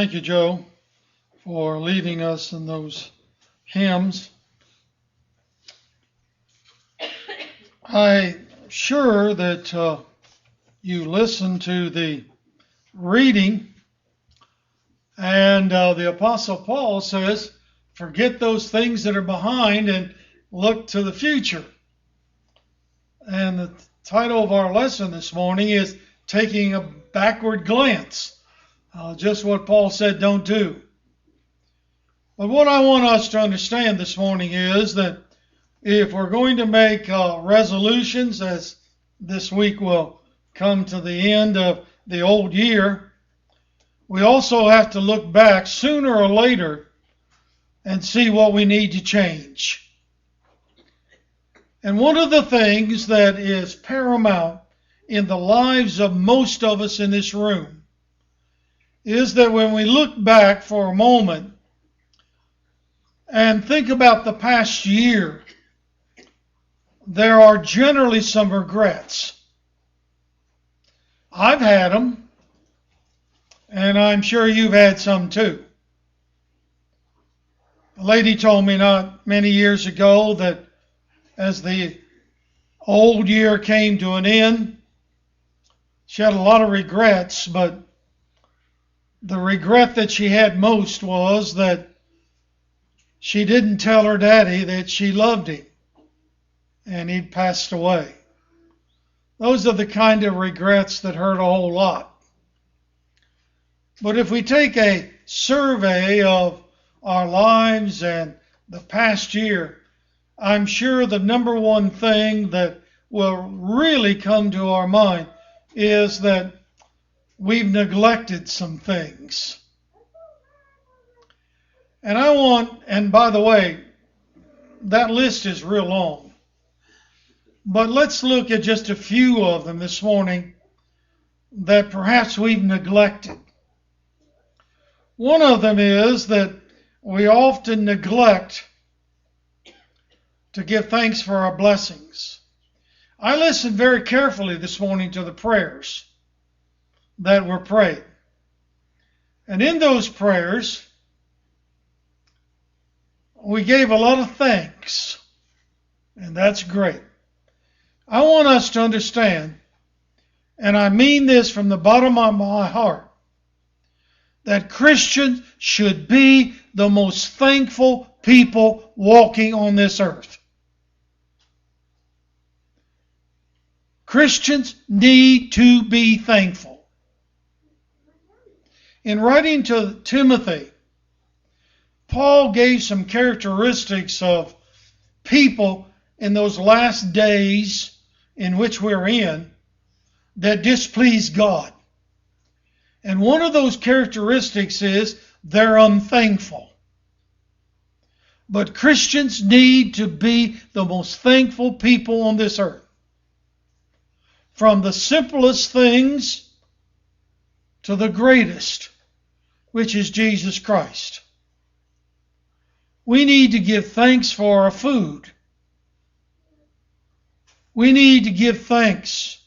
Thank you, Joe, for leading us in those hymns. I'm sure that you listened to the reading, and the Apostle Paul says, forget those things that are behind and look to the future. And the title of our lesson this morning is Taking a Backward Glance. Just what Paul said don't do. But what I want us to understand this morning is that if we're going to make resolutions, as this week will come to the end of the old year, we also have to look back sooner or later and see what we need to change. And one of the things that is paramount in the lives of most of us in this room is that when we look back for a moment and think about the past year, there are generally some regrets. I've had them, and I'm sure you've had some too. A lady told me not many years ago that as the old year came to an end, she had a lot of regrets, but the regret that she had most was that she didn't tell her daddy that she loved him and he'd passed away. Those are the kind of regrets that hurt a whole lot. But if we take a survey of our lives and the past year, I'm sure the number one thing that will really come to our mind is that we've neglected some things. And by the way, that list is real long. But let's look at just a few of them this morning that perhaps we've neglected. One of them is that we often neglect to give thanks for our blessings. I listened very carefully this morning to the prayers that were prayed. And in those prayers, we gave a lot of thanks, and that's great. I want us to understand, and I mean this from the bottom of my heart, that Christians should be the most thankful people walking on this earth. Christians need to be thankful. In writing to Timothy, Paul gave some characteristics of people in those last days in which we're in that displease God. And one of those characteristics is they're unthankful. But Christians need to be the most thankful people on this earth. From the simplest things to the greatest, which is Jesus Christ. We need to give thanks for our food. We need to give thanks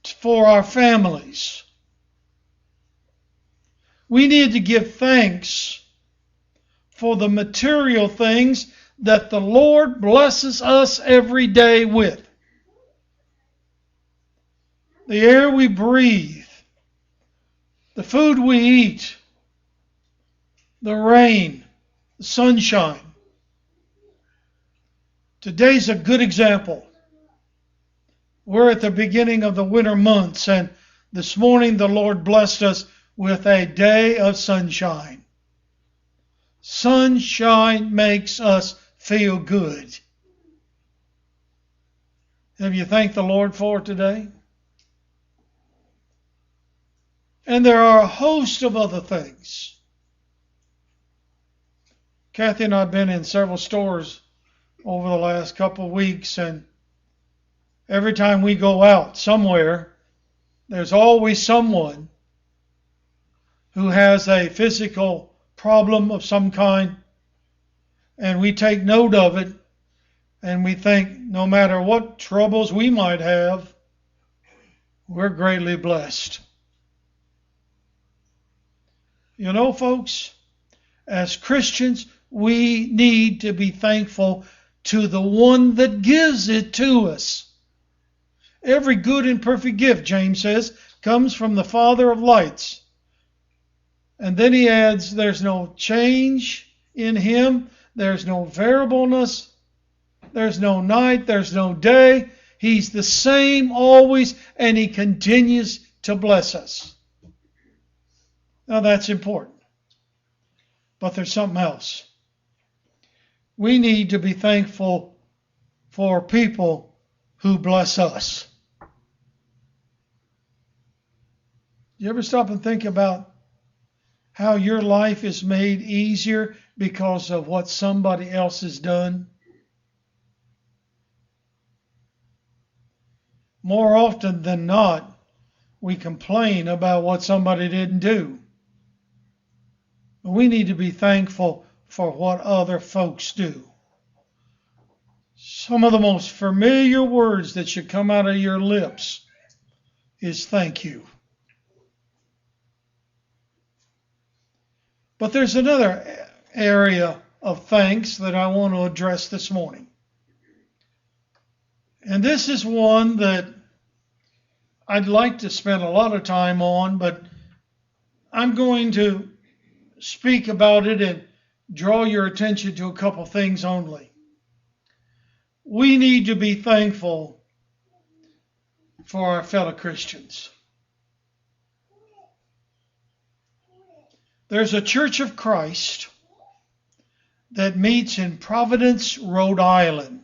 for our families. We need to give thanks for the material things that the Lord blesses us every day with. The air we breathe, the food we eat, the rain, the sunshine. Today's a good example. We're at the beginning of the winter months, and this morning the Lord blessed us with a day of sunshine. Sunshine makes us feel good. Have you thanked the Lord for it today? And there are a host of other things. Kathy and I have been in several stores over the last couple of weeks, and every time we go out somewhere, there's always someone who has a physical problem of some kind, and we take note of it, and we think no matter what troubles we might have, we're greatly blessed. You know, folks, as Christians, we need to be thankful to the one that gives it to us. Every good and perfect gift, James says, comes from the Father of lights. And then he adds, there's no change in him. There's no variableness. There's no night. There's no day. He's the same always, and he continues to bless us. Now that's important. But there's something else. We need to be thankful for people who bless us. You ever stop and think about how your life is made easier because of what somebody else has done? More often than not, we complain about what somebody didn't do. We need to be thankful for what other folks do. Some of the most familiar words that should come out of your lips is thank you. But there's another area of thanks that I want to address this morning. And this is one that I'd like to spend a lot of time on, but I'm going to speak about it and draw your attention to a couple things only. We need to be thankful for our fellow Christians. There's a Church of Christ that meets in Providence, Rhode Island.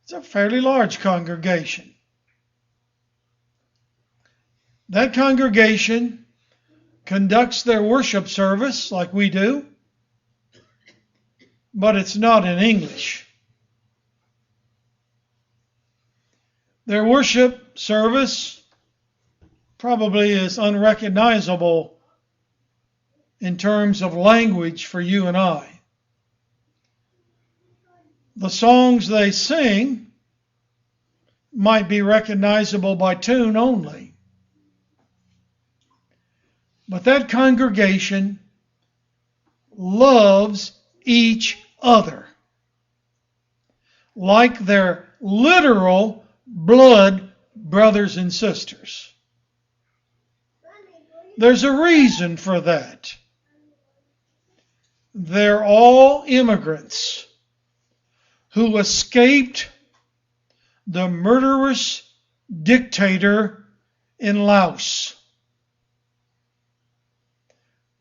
It's a fairly large congregation. That congregation conducts their worship service like we do, but it's not in English. Their worship service probably is unrecognizable in terms of language for you and I. The songs they sing might be recognizable by tune only. But that congregation loves each other like their literal blood brothers and sisters. There's a reason for that. They're all immigrants who escaped the murderous dictator in Laos.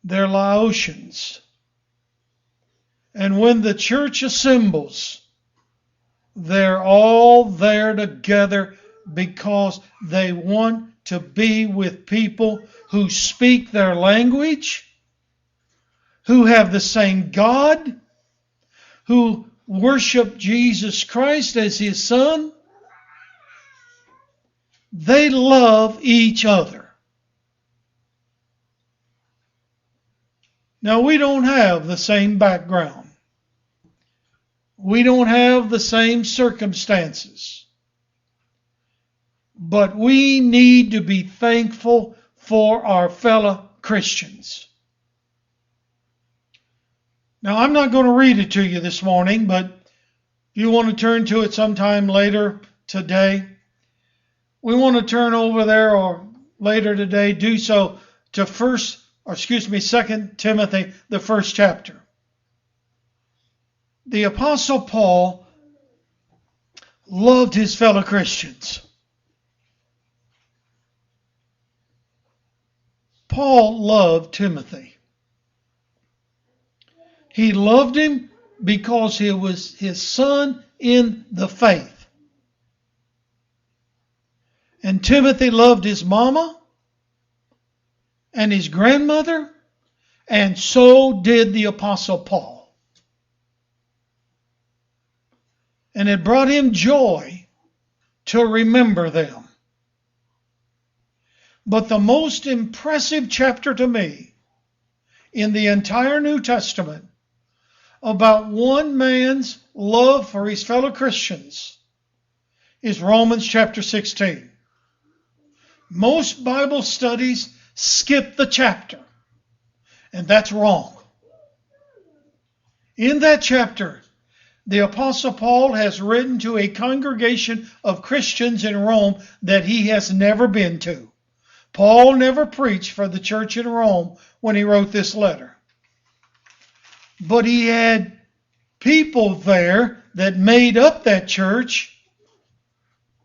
They're Laotians. And when the church assembles, they're all there together because they want to be with people who speak their language, who have the same God, who worship Jesus Christ as his Son. They love each other. Now, we don't have the same background. We don't have the same circumstances. But we need to be thankful for our fellow Christians. Now, I'm not going to read it to you this morning, but if you want to turn to it sometime later today, we want to turn over there or later today, do so to 2 Timothy, the first chapter. The Apostle Paul loved his fellow Christians. Paul loved Timothy. He loved him because he was his son in the faith. And Timothy loved his mama and his grandmother, and so did the Apostle Paul. And it brought him joy to remember them. But the most impressive chapter to me in the entire New Testament about one man's love for his fellow Christians is Romans chapter 16. Most Bible studies skip the chapter. And that's wrong. In that chapter, the Apostle Paul has written to a congregation of Christians in Rome that he has never been to. Paul never preached for the church in Rome when he wrote this letter. But he had people there that made up that church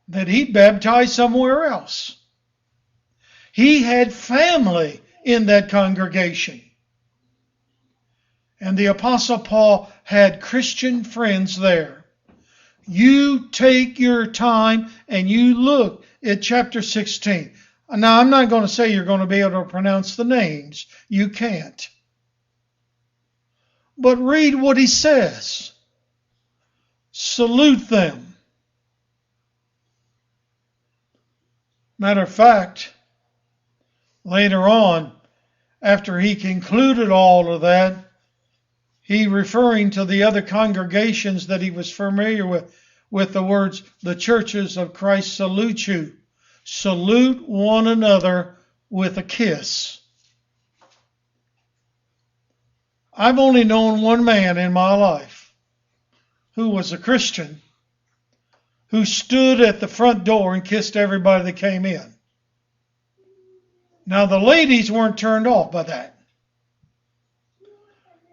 that he'd baptized somewhere else. He had family in that congregation. And the Apostle Paul had Christian friends there. You take your time and you look at chapter 16. Now, I'm not going to say you're going to be able to pronounce the names. You can't. But read what he says. Salute them. Matter of fact, later on, after he concluded all of that, he, referring to the other congregations that he was familiar with the words, the churches of Christ salute you. Salute one another with a kiss. I've only known one man in my life who was a Christian who stood at the front door and kissed everybody that came in. Now, the ladies weren't turned off by that.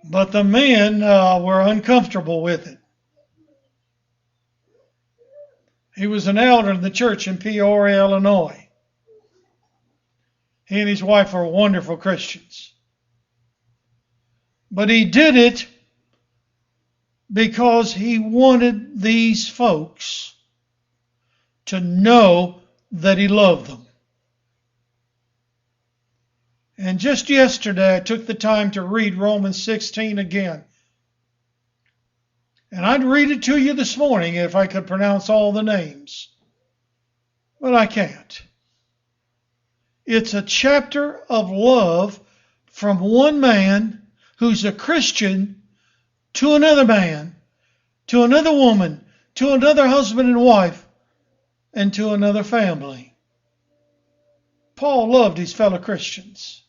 But the men were uncomfortable with it. He was an elder in the church in Peoria, Illinois. He and his wife were wonderful Christians. But he did it because he wanted these folks to know that he loved them. And just yesterday, I took the time to read Romans 16 again. And I'd read it to you this morning if I could pronounce all the names. But I can't. It's a chapter of love from one man who's a Christian to another man, to another woman, to another husband and wife, and to another family. Paul loved his fellow Christians.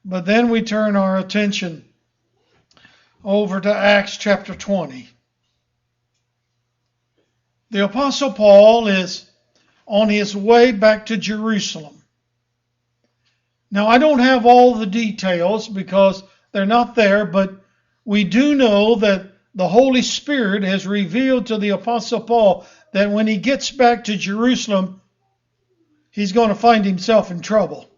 But then we turn our attention over to Acts chapter 20. The Apostle Paul is on his way back to Jerusalem. Now, I don't have all the details because they're not there, but we do know that the Holy Spirit has revealed to the Apostle Paul that when he gets back to Jerusalem, he's going to find himself in trouble.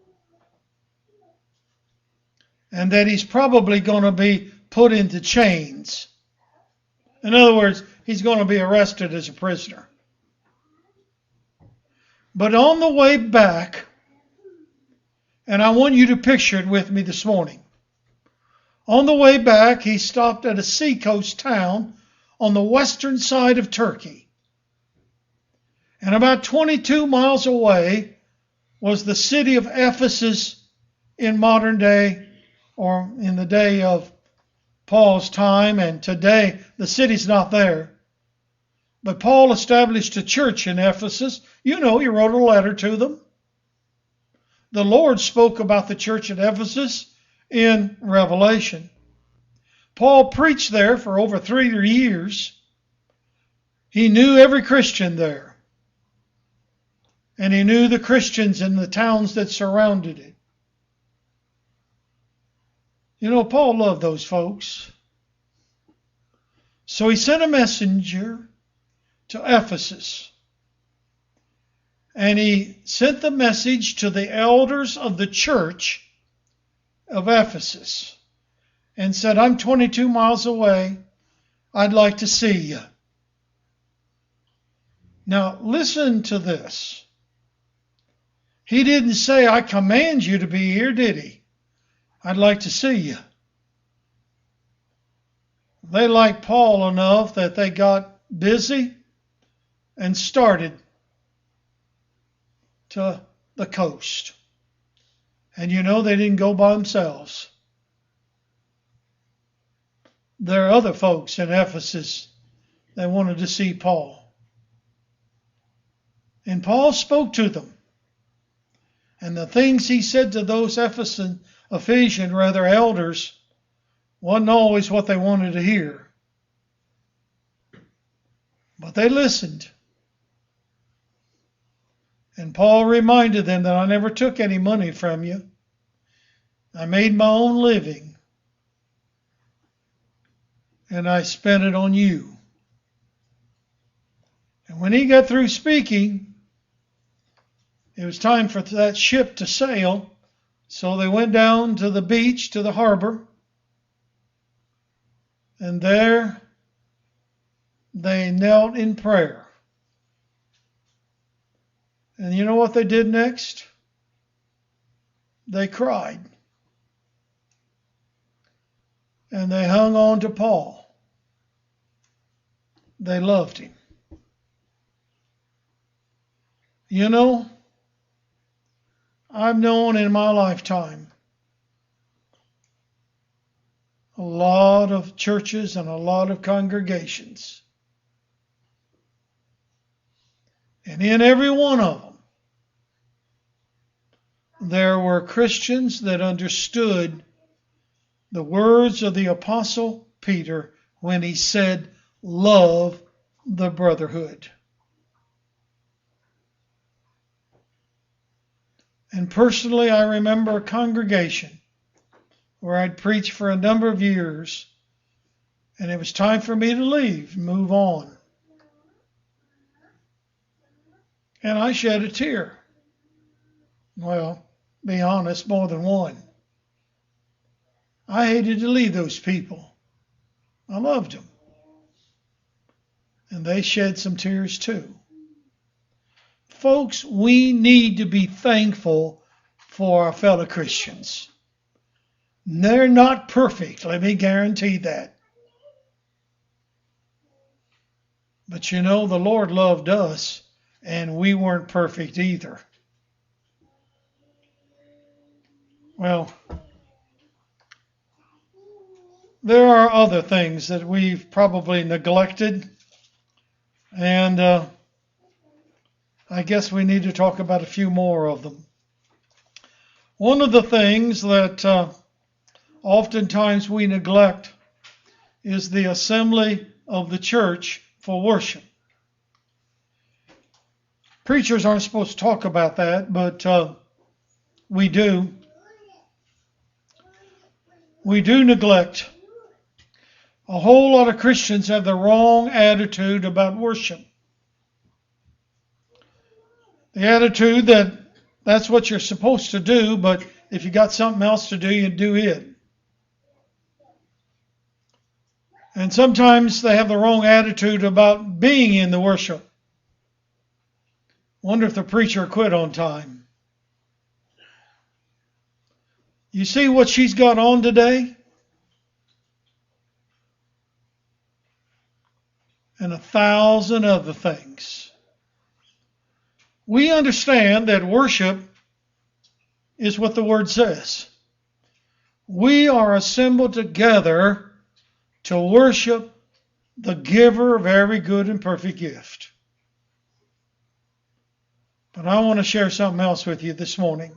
And that he's probably going to be put into chains. In other words, he's going to be arrested as a prisoner. But on the way back, and I want you to picture it with me this morning. On the way back, he stopped at a seacoast town on the western side of Turkey. And about 22 miles away was the city of Ephesus in modern day, or in the day of Paul's time, and today the city's not there. But Paul established a church in Ephesus. You know, he wrote a letter to them. The Lord spoke about the church at Ephesus in Revelation. Paul preached there for over 3 years. He knew every Christian there. And he knew the Christians in the towns that surrounded it. You know, Paul loved those folks. So he sent a messenger to Ephesus. And he sent the message to the elders of the church of Ephesus and said, I'm 22 miles away. I'd like to see you. Now, listen to this. He didn't say, I command you to be here, did he? I'd like to see you. They liked Paul enough that they got busy and started to the coast. And you know, they didn't go by themselves. There are other folks in Ephesus that wanted to see Paul. And Paul spoke to them. And the things he said to those Ephesian elders wasn't always what they wanted to hear. But they listened. And Paul reminded them that I never took any money from you. I made my own living. And I spent it on you. And when he got through speaking, it was time for that ship to sail. So they went down to the beach, to the harbor. And there they knelt in prayer. And you know what they did next? They cried. And they hung on to Paul. They loved him. You know, I've known in my lifetime a lot of churches and a lot of congregations. And in every one of them, there were Christians that understood the words of the Apostle Peter when he said, love the brotherhood. And personally, I remember a congregation where I'd preached for a number of years, and it was time for me to leave and move on. And I shed a tear. Well, be honest, more than one. I hated to leave those people. I loved them. And they shed some tears too. Folks, we need to be thankful for our fellow Christians. They're not perfect, let me guarantee that. But you know, the Lord loved us, and we weren't perfect either. Well, there are other things that we've probably neglected, and I guess we need to talk about a few more of them. One of the things that oftentimes we neglect is the assembly of the church for worship. Preachers aren't supposed to talk about that, but we do. We do neglect. A whole lot of Christians have the wrong attitude about worship. The attitude that that's what you're supposed to do, but if you got something else to do, you do it. And sometimes they have the wrong attitude about being in the worship. Wonder if the preacher quit on time. You see what she's got on today? And 1,000 other things. We understand that worship is what the word says. We are assembled together to worship the giver of every good and perfect gift. But I want to share something else with you this morning.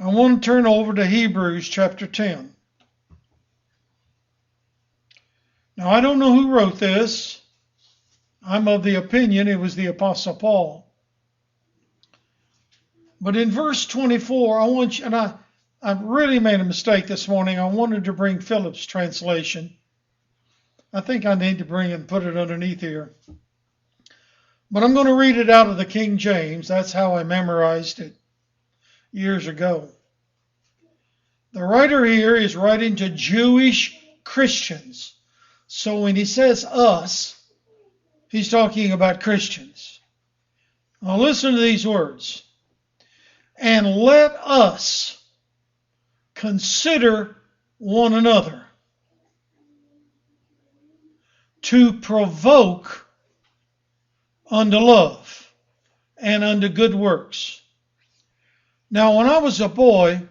I want to turn over to Hebrews chapter 10. Now, I don't know who wrote this. I'm of the opinion it was the Apostle Paul. But in verse 24, I want you, and I really made a mistake this morning. I wanted to bring Phillips' translation. I think I need to bring it and put it underneath here. But I'm going to read it out of the King James. That's how I memorized it years ago. The writer here is writing to Jewish Christians. So when he says us, he's talking about Christians. Now listen to these words. And let us consider one another to provoke unto love and unto good works. Now, when I was a boy,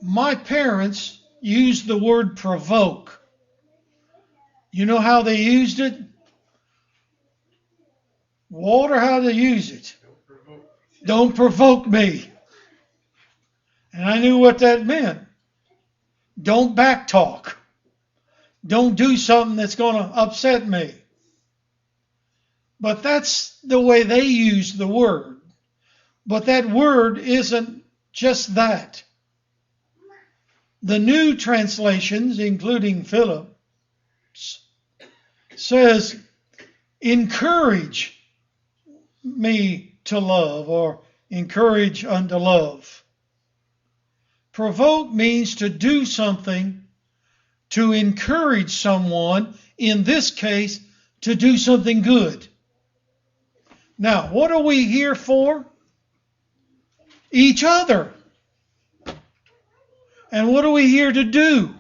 my parents used the word provoke. You know how they used it? Walter, how they use it? Don't provoke me. And I knew what that meant. Don't backtalk. Don't do something that's going to upset me. But that's the way they use the word. But that word isn't just that. The new translations, including Phillips, says, encourage me to love, or encourage unto love. Provoke means to do something to encourage someone, in this case, to do something good. Now, what are we here for? Each other. And what are we here to do?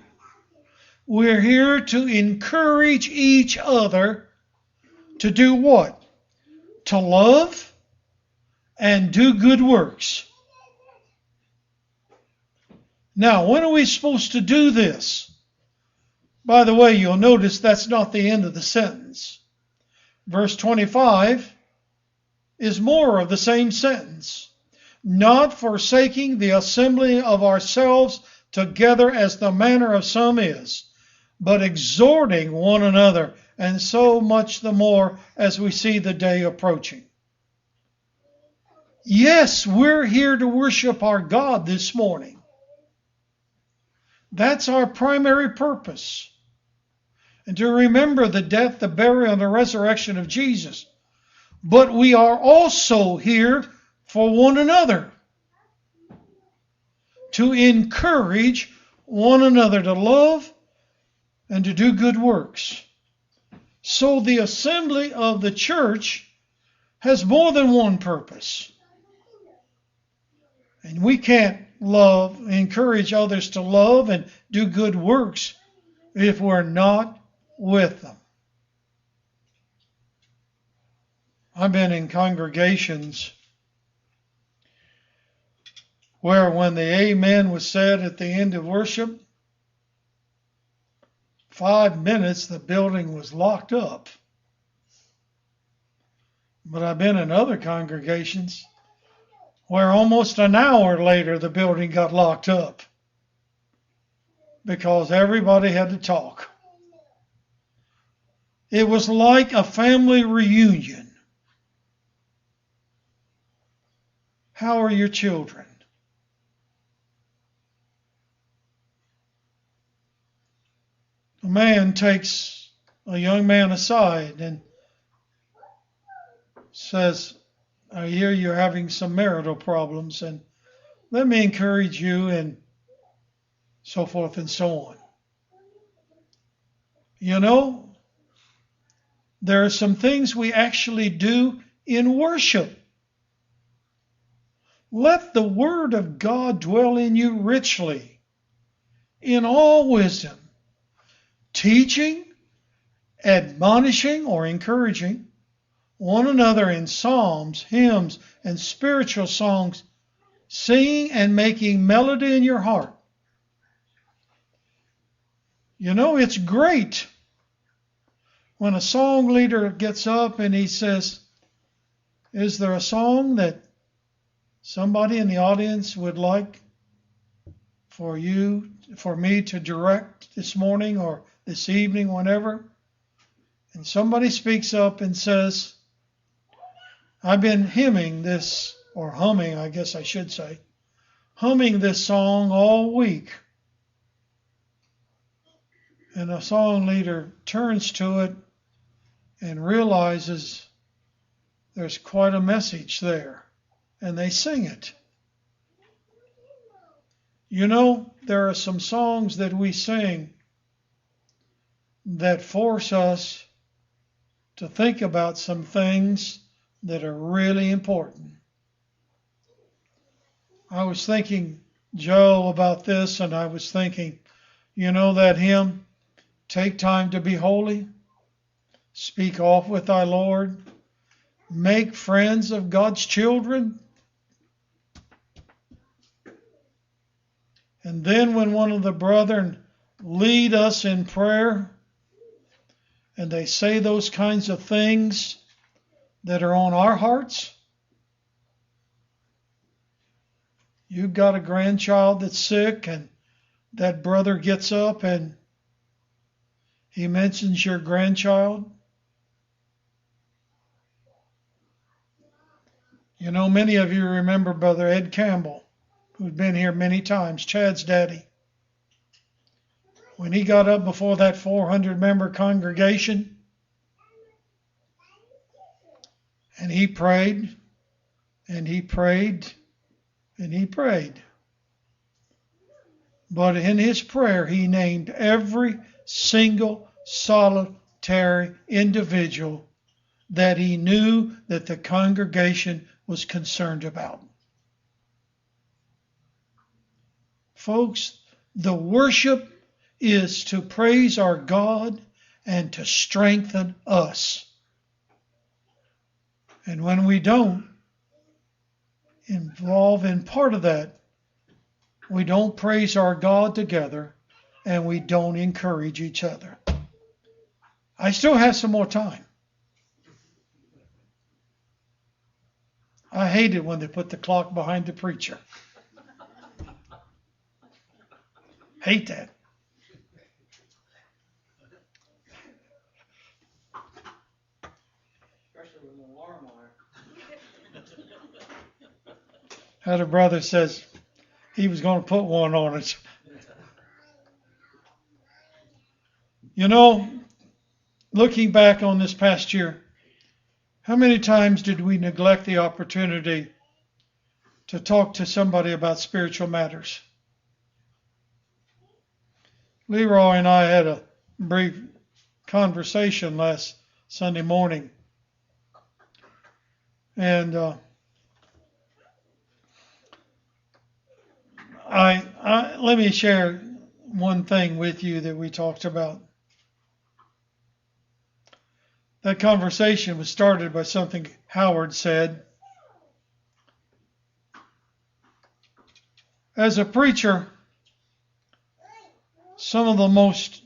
We're here to encourage each other to do what? To love and do good works. Now, when are we supposed to do this? By the way, you'll notice that's not the end of the sentence. Verse 25 is more of the same sentence. Not forsaking the assembling of ourselves together as the manner of some is, but exhorting one another, and so much the more as we see the day approaching. Yes, we're here to worship our God this morning. That's our primary purpose. And to remember the death, the burial, and the resurrection of Jesus. But we are also here for one another. To encourage one another to love and to do good works. So the assembly of the church has more than one purpose. And we can't encourage others to love and do good works if we're not with them. I've been in congregations where when the amen was said at the end of worship, 5 minutes the building was locked up. But I've been in other congregations where almost an hour later the building got locked up because everybody had to talk. It was like a family reunion. How are your children? A man takes a young man aside and says, I hear you're having some marital problems, and let me encourage you, and so forth and so on. You know, there are some things we actually do in worship. Let the word of God dwell in you richly, in all wisdom, teaching, admonishing, or encouraging one another in psalms, hymns, and spiritual songs, singing and making melody in your heart. You know, it's great when a song leader gets up and he says, is there a song that somebody in the audience would like for me to direct this morning or this evening, whenever? And somebody speaks up and says, I've been hymning this, or humming, I guess I should say, humming this song all week. And a song leader turns to it and realizes there's quite a message there, and they sing it. You know, there are some songs that we sing that force us to think about some things that are really important. I was thinking, Joe, about this, and I was thinking, you know that hymn, Take Time to Be Holy, Speak Oft with Thy Lord, Make Friends of God's Children. And then when one of the brethren lead us in prayer, and they say those kinds of things that are on our hearts, You've got a grandchild that's sick, and that brother gets up and he mentions your grandchild. You know, many of you remember Brother Ed Campbell, who's been here many times, Chad's daddy. When he got up before that 400-member congregation and he prayed and he prayed and he prayed. But in his prayer, he named every single solitary individual that he knew that the congregation was concerned about. Folks, the worship is to praise our God and to strengthen us. And when we don't involve in part of that, we don't praise our God together and we don't encourage each other. I still have some more time. I hate it when they put the clock behind the preacher. Hate that. Especially with an alarm on it. Had a brother says he was going to put one on it. You know, looking back on this past year, how many times did we neglect the opportunity to talk to somebody about spiritual matters? Leroy and I had a brief conversation last Sunday morning. And let me share one thing with you that we talked about. That conversation was started by something Howard said. As a preacher, some of the most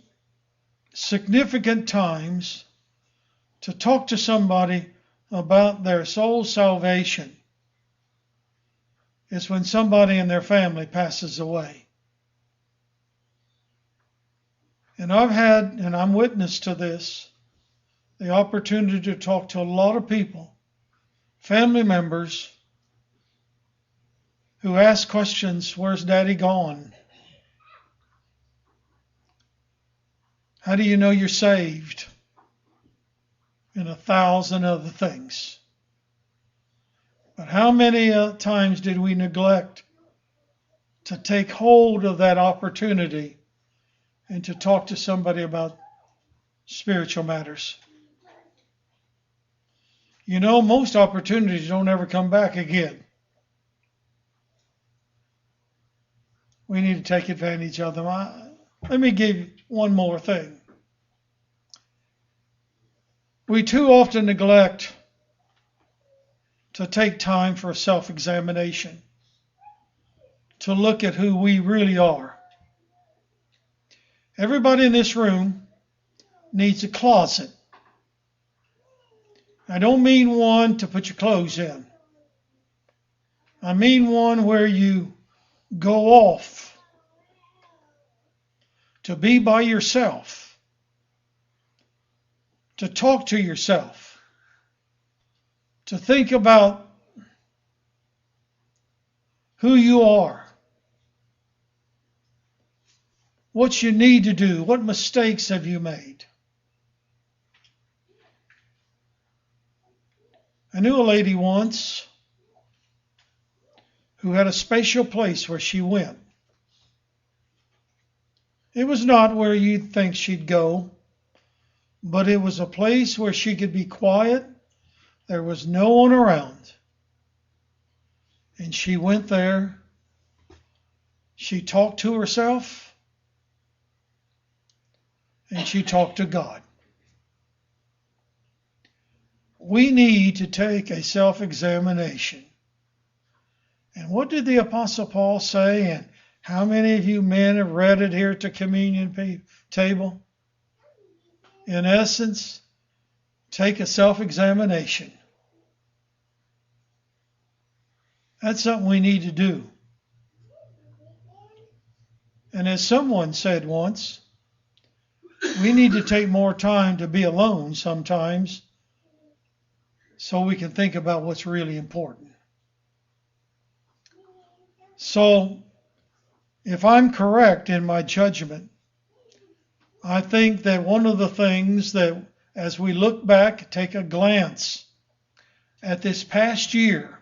significant times to talk to somebody about their soul salvation is when somebody in their family passes away. And I've had, and I'm witness to this, the opportunity to talk to a lot of people, family members, who ask questions, where's Daddy gone? How do you know you're saved? And 1,000 other things. But how many times did we neglect to take hold of that opportunity and to talk to somebody about spiritual matters? You know, most opportunities don't ever come back again. We need to take advantage of them. Let me give you one more thing. We too often neglect to take time for self-examination, to look at who we really are. Everybody in this room needs a closet. I don't mean one to put your clothes in. I mean one where you go off to be by yourself, to talk to yourself, to think about who you are, what you need to do, what mistakes have you made. I knew a lady once who had a special place where she went. It was not where you'd think she'd go, but it was a place where she could be quiet. There was no one around. And she went there. She talked to herself, and she talked to God. We need to take a self-examination. And what did the Apostle Paul say? And how many of you men have read it here at the communion table? In essence, take a self-examination. That's something we need to do. And as someone said once, we need to take more time to be alone sometimes so we can think about what's really important. So, if I'm correct in my judgment, I think that one of the things that, as we look back, take a glance at this past year,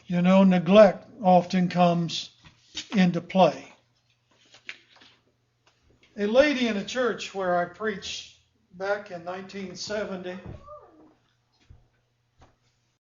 neglect often comes into play. A lady in a church where I preached back in 1970